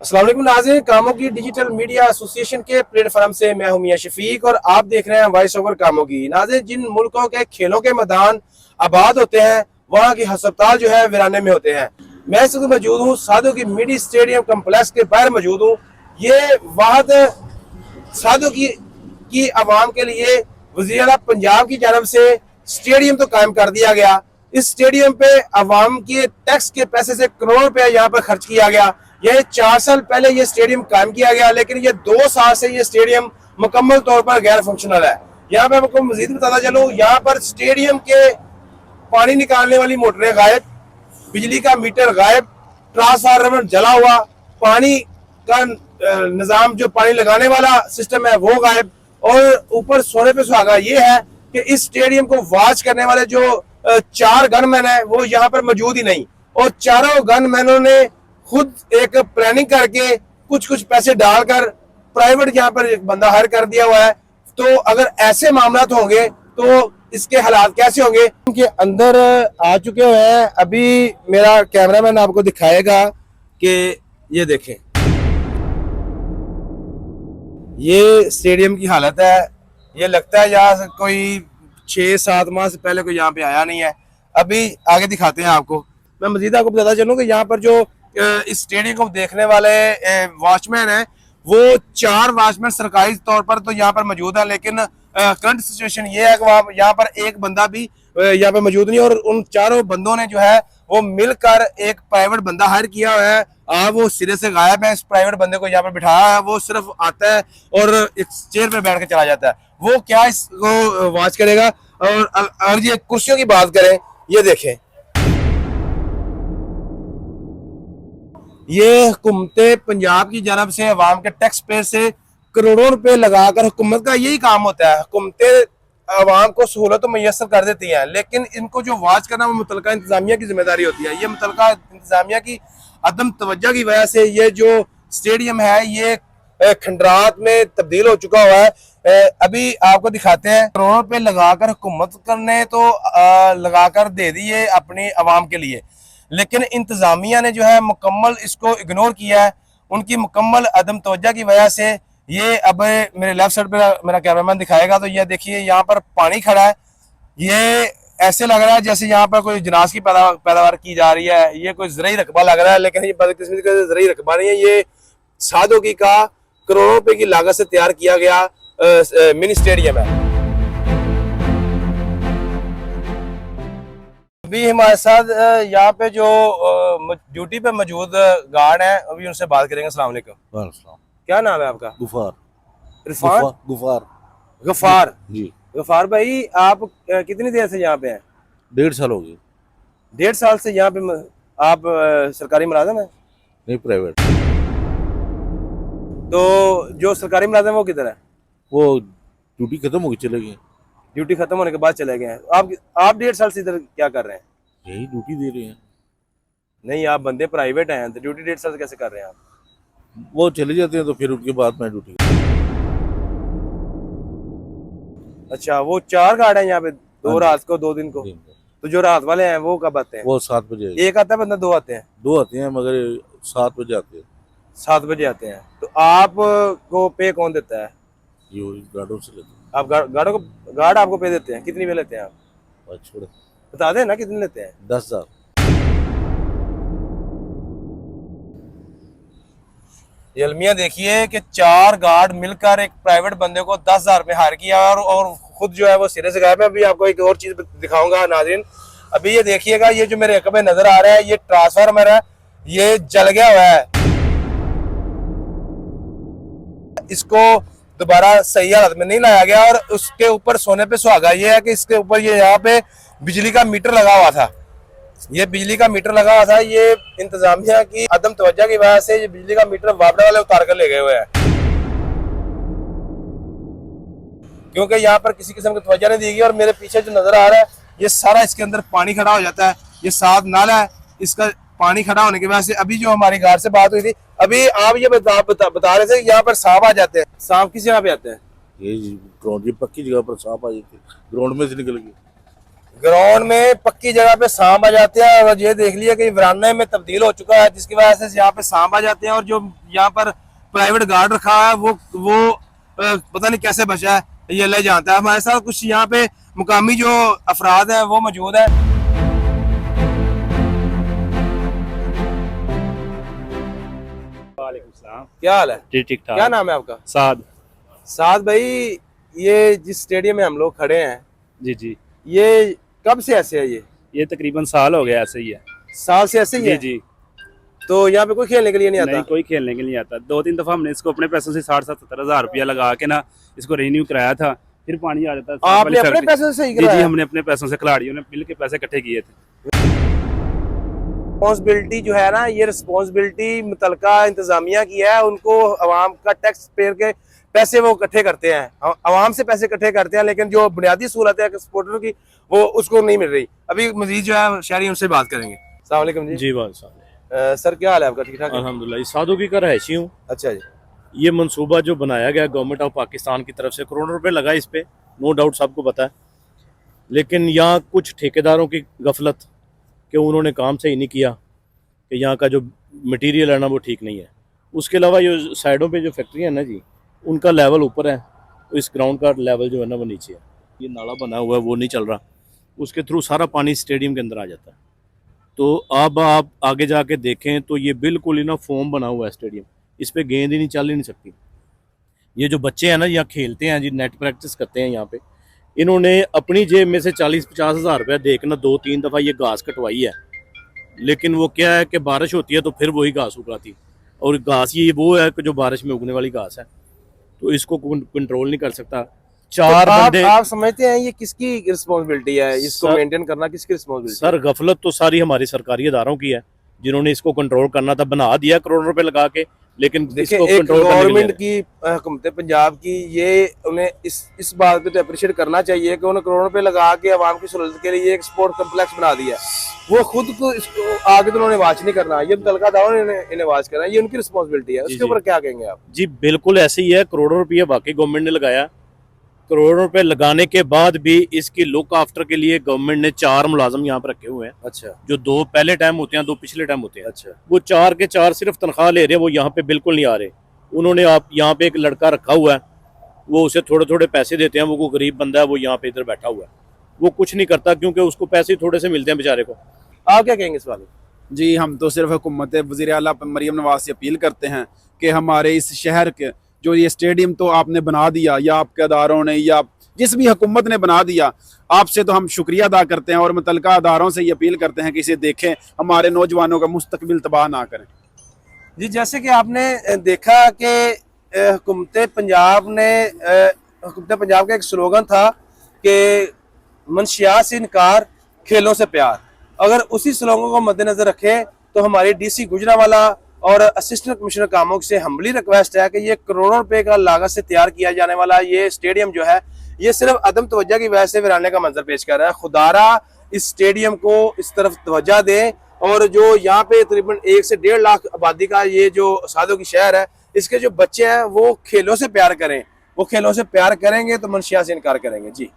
अस्सलाम वालेकुम नाज़रीन, कामों की डिजिटल मीडिया एसोसिएशन के प्लेटफॉर्म से मैं हूं मियां शफीक और आप देख रहे हैं वॉइस ओवर कामों की। नाज़रीन, जिन मुल्कों के खेलों के मैदान आबाद होते हैं वहां के अस्पताल जो है वीराने में होते हैं। मैं इस वक्त मौजूद हूं साधु की मिनी स्टेडियम कम्प्लेक्स के बाहर मौजूद हूँ। ये वाहद साधु की आवाम के लिए वज़ीर आला पंजाब की जानब से स्टेडियम तो कायम कर दिया गया। इस स्टेडियम पे आवाम के टैक्स के पैसे से करोड़ रुपया यहाँ पर खर्च किया गया। यह 4 साल पहले ये स्टेडियम कायम किया गया, लेकिन ये 2 साल से ये स्टेडियम मुकम्मल तौर पर गैर फंक्शनल है। यहाँ पे आपको मजीद बताता चलूँ, यहाँ पर स्टेडियम के पानी निकालने वाली मोटरें गायब, बिजली का मीटर गायब, ट्रांसफार्मर जला हुआ, पानी का निजाम जो पानी लगाने वाला सिस्टम है वो गायब, और ऊपर सोने पे सुहागा ये है कि इस स्टेडियम को वॉच करने वाले जो 4 गनमैन है वो यहाँ पर मौजूद ही नहीं, और चारों गनमैनों ने खुद एक प्लानिंग करके कुछ पैसे डालकर प्राइवेट यहाँ पर एक बंदा हायर कर दिया हुआ है। तो अगर ऐसे मामला होंगे तो इसके हालात कैसे होंगे। उनके अंदर आ चुके हुए हैं, अभी मेरा कैमरामैन आपको दिखाएगा कि ये देखें, ये स्टेडियम की हालत है। ये लगता है यहाँ कोई 6-7 माह से पहले कोई यहाँ पे आया नहीं है। अभी आगे दिखाते हैं आपको। मैं मजीद आपको बताता चलूँ कि यहाँ पर जो इस स्टेडियम को देखने वाले वॉचमैन हैं वो 4 वॉचमैन सरकारी तौर पर तो यहाँ पर मौजूद है, लेकिन करंट सिचुएशन ये है कि यहाँ पर एक बंदा भी यहाँ पर मौजूद नहीं, और उन चारों बंदों ने जो है वो मिलकर एक प्राइवेट बंदा हायर किया हुआ है। वो सिरे से गायब है। इस प्राइवेट बंदे को यहाँ पर बिठाया है, वो सिर्फ आता है और एक चेयर पर बैठ के चला जाता है। वो क्या इसको वॉच करेगा। और अगर ये कुर्सियों की बात करें, ये देखें, ये हुकूमत पंजाब की जानब से अवाम के टैक्स पे से करोड़ों रुपए लगाकर, हुकूमत का यही काम होता है, हुकूमतें अवाम को सहूलत तो मैसर कर देती हैं, लेकिन इनको जो वाच करना वो मुतलका इंतजामिया की जिम्मेदारी होती है। ये मुतलका इंतजामिया की अदम तवज्जो की वजह से ये जो स्टेडियम है ये खंडरात में तब्दील हो चुका हुआ है। अभी आपको दिखाते हैं, करोड़ों रुपए लगाकर हुकूमत करने तो लगाकर दे दिए अपनी अवाम के लिए, लेकिन इंतजामिया ने जो है मुकम्मल इसको इग्नोर किया है। उनकी मुकम्मल अदम तवज्जो की वजह से ये अब मेरे लेफ्ट साइड पे मेरा कैमरामैन दिखाएगा तो ये देखिए यहाँ पर पानी खड़ा है। ये ऐसे लग रहा है जैसे यहाँ पर कोई जनाज की पैदावार की जा रही है। ये कोई ज़रई रकबा लग रहा है, लेकिन ये बदकिस्मती का ज़रई रकबा नहीं है। ये साधोगी का करोड़ों रुपए की लागत से तैयार किया गया मिनी स्टेडियम है। अभी हमारे साथ यहाँ पे जो ड्यूटी पे मौजूद गार्ड हैं, अभी उनसे बात करेंगे। अस्सलाम वालेकुम। क्या नाम है आपका? गुफार। इरफान? गुफार। गफार जी। गफार भाई, आप कितनी देर से यहाँ पे हैं? 1.5 साल हो गए। 1.5 साल से यहाँ पे आप सरकारी मुलाजिम हैं? नहीं, प्राइवेट। तो जो सरकारी मुलाजिम है वो किधर है? वो ड्यूटी खत्म हो गई, चले गए। ड्यूटी खत्म होने के बाद चले गए हैं। आप 1.5 साल से इधर क्या कर रहे हैं? यही ड्यूटी दे रहे हैं। नहीं, आप बंदे प्राइवेट हैं तो ड्यूटी 1.5 साल से कैसे कर रहे हैं आप? वो चले जाते हैं तो फिर उनके बाद मैं ड्यूटी। अच्छा, वो 4 गार्ड हैं यहाँ पे, 2 रात को 2 दिन को। तो जो रात वाले हैं वो कब आते हैं? वो 7 बजे। एक आता है बंदा, 2 आते हैं? 2 आते हैं, मगर 7 बजे आते हैं। 7 बजे आते हैं। तो आप को पे कौन देता है? ये गार्डों से लेते हैं। आप गार्ड आपको पे देते हैं? कितनी पे लेते हैं आप? छोड़े बता दें ना कितने लेते हैं? 10,000। ये अलमिया देखिए कि 4 गार्ड मिलकर एक प्राइवेट बंदे को 10,000 में हायर किया और खुद जो है वो सिरे से गायब है। अभी आपको एक और चीज दिखाऊंगा नाज़रीन। अभी ये देखिएगा, ये जो मेरे अकबे नजर आ रहा है, ये ट्रांसफार्मर है, ये जल गया हुआ है। इसको दोबारा सही हालत में नहीं लाया गया, और उसके ऊपर सोने पे सुहागा ये है कि इसके ऊपर ये यहाँ पे बिजली का मीटर लगा हुआ था। ये बिजली का मीटर लगा हुआ था, ये इंतजामिया की अदम तवज्जो की वजह से ये बिजली का मीटर वापडा वाले उतार कर ले गए हुए हैं, क्योंकि यहाँ पर किसी किस्म की तवज्जो नहीं दी गई। और मेरे पीछे जो नजर आ रहा है, ये सारा इसके अंदर पानी खड़ा हो जाता है। ये 7 नाला है, इसका पानी खड़ा होने की वजह से अभी जो हमारी गार्ड से बात हुई थी, अभी आप ये बता रहे थे कि यहाँ पर सांप आ जाते हैं। सांप किस जगह पे आते हैं? ये ग्राउंड की पक्की जगह पर सांप आ जाते हैं, ग्राउंड में से निकल गए। ग्राउंड में पक्की जगह पे सांप आ जाते हैं और ये देख लिया कि वरांडे में तब्दील हो चुका है, जिसकी वजह से यहाँ पे सांप आ जाते हैं। और जो यहाँ पर प्राइवेट गार्ड रखा है वो पता नहीं कैसे बचा है, ये अल्लाह जानता है। हमारे साथ कुछ यहाँ पे मुकामी जो अफराद हैं वो मौजूद है। वालेकुम सलाम। क्या हाल है? जी ठीक ठाक। क्या नाम है आपका? साद। साद भाई, ये जिस स्टेडियम में हम लोग खड़े हैं, जी जी, ये कब से ऐसे है? ये तकरीबन साल हो गया ऐसे ही है। साल से ऐसे ही जी है? जी। तो यहाँ पे कोई खेलने के लिए नहीं आता? नहीं, कोई खेलने के लिए नहीं आता। 2-3 दफा हमने इसको अपने पैसों से 60-70 हज़ार रुपया लगा के ना इसको रिन्यू कराया था, फिर पानी आ जाता था। आपने अपने पैसों से ही जी जी, कराया? हमने अपने पैसों से, खिलाड़ियों ने मिल के पैसे इकट्ठे किए थे। रिस्पॉन्सिबिलिटी जो है ना, ये रिस्पॉन्सिबिलिटी मुतलका इंतजामिया की है। उनको अवाम का टैक्स पेयर के पैसे वो इकट्ठे करते हैं, अवाम से पैसे इकट्ठे करते हैं, लेकिन जो बुनियादी सहूलत है सपोर्टर की वो उसको नहीं मिल रही। अभी मजीद जो है शहरी उनसे बात करेंगे। अस्सलाम वालेकुम जी। जी बात साहब, सर क्या हाल है आपका? ठीक ठाक है? अल्हम्दुलिल्लाह। इस साधु की का रहायशी हूँ। अच्छा जी। ये मंसूबा जो बनाया गया गवर्नमेंट ऑफ पाकिस्तान की तरफ से, करोड़ों रुपए लगा इस पे, नो डाउट सबको पता है। लेकिन यहाँ कुछ ठेकेदारों की गफलत कि उन्होंने काम सही नहीं किया, कि यहाँ का जो मटेरियल है ना वो ठीक नहीं है। उसके अलावा ये साइडों पे जो फैक्ट्री है ना जी, उनका लेवल ऊपर है, तो इस ग्राउंड का लेवल जो है ना वो नीचे है। ये नाला बना हुआ है वो नहीं चल रहा, उसके थ्रू सारा पानी स्टेडियम के अंदर आ जाता है। तो अब आप आगे जाके देखें तो ये बिल्कुल ही ना फोम बना हुआ है स्टेडियम, इस पे गेंद ही नहीं चल ही नहीं सकती। ये जो बच्चे हैं ना यहाँ खेलते हैं जी, नेट प्रैक्टिस करते हैं यहाँ पे, इन्होंने अपनी जेब में से 40-50 हज़ार रुपया देखना 2-3 दफ़ा ये घास कटवाई है। लेकिन वो क्या है कि बारिश होती है तो फिर वही घास उगाती, और घास ये वो है कि जो बारिश में उगने वाली घास है, तो इसको कंट्रोल नहीं कर सकता। चार तो बंदे। आप समझते हैं ये किसकी रिस्पॉन्सिबिलिटी है? इसको सर- मेंटेन करना किसकी रिस्पॉन्सिबिलिटी? सर गफलत तो सारी हमारी सरकारी अदारों की है, जिन्होंने इसको कंट्रोल करना था, बना दिया करोड़ों रुपए लगा के, लेकिन देखिए, इसको एक कंट्रोल करने के लिए गवर्नमेंट की हुकूमत पंजाब की, ये उन्हें इस बात पे तो अप्रिशिएट करना चाहिए कि उन्हें करोड़ों रुपए लगा के आवाम की सहूलत के लिए एक स्पोर्ट कम्प्लेक्स बना दिया। वो खुद को इसको आगे तो उन्होंने वाच नहीं करना, ये मुतलका दावों ने इन्हें वाच करना, ये उनकी रिस्पॉन्सिबिलिटी है। जी, उसके ऊपर क्या कहेंगे आप? जी बिल्कुल ऐसे ही है। करोड़ों रुपये वाकई गवर्नमेंट ने लगाया, करोड़ों रुपए लगाने के बाद भी इसकी लुक आफ्टर के लिए गवर्नमेंट ने 4 मुलाजम यहाँ पर रखे हुए हैं। अच्छा जो 2 पहले टाइम होते हैं, 2 पिछले टाइम होते हैं। अच्छा। वो 4 के 4 सिर्फ तनख्वाह ले रहे हैं, वो यहाँ पे बिल्कुल नहीं आ रहे। उन्होंने आप यहाँ पे एक लड़का रखा हुआ है, वो उसे थोड़े थोड़े पैसे देते हैं, वो गरीब बंदा है, वो यहाँ पे इधर बैठा हुआ है, वो कुछ नहीं करता क्योंकि उसको पैसे थोड़े से मिलते हैं बेचारे को। आप क्या कहेंगे इस बारे में? जी, हम तो सिर्फ हुकूमत वज़ीर आला मरीम नवाज से अपील करते हैं कि हमारे इस शहर के जो ये स्टेडियम तो आपने बना दिया, या आपके अदारों ने या जिस भी हुकूमत ने बना दिया, आपसे तो हम शुक्रिया अदा करते हैं और मुतलका अदारों से ये अपील करते हैं कि इसे देखें, हमारे नौजवानों का मुस्तकबिल तबाह ना करें। जी, जैसे कि आपने देखा कि हुकूमत पंजाब का एक स्लोगन था कि मंशियात से इनकार, खेलों से प्यार। अगर उसी स्लोगन को मद्देनजर रखें तो हमारी डीसी गुजरावाला और असिस्टेंट कमिश्नर कामों से हम्बली रिक्वेस्ट है कि ये करोड़ों रुपए का लागत से तैयार किया जाने वाला ये स्टेडियम जो है, ये सिर्फ अदम तवज्जो की वजह से वीराने का मंजर पेश कर रहा है। खुदारा इस स्टेडियम को इस तरफ तवज्जो दें, और जो यहाँ पे तकरीबन 1 से 1.5 लाख आबादी का ये जो साधु की शहर है, इसके जो बच्चे हैं वो खेलों से प्यार करें। वो खेलों से प्यार करेंगे तो मंशिया से इनकार करेंगे। जी।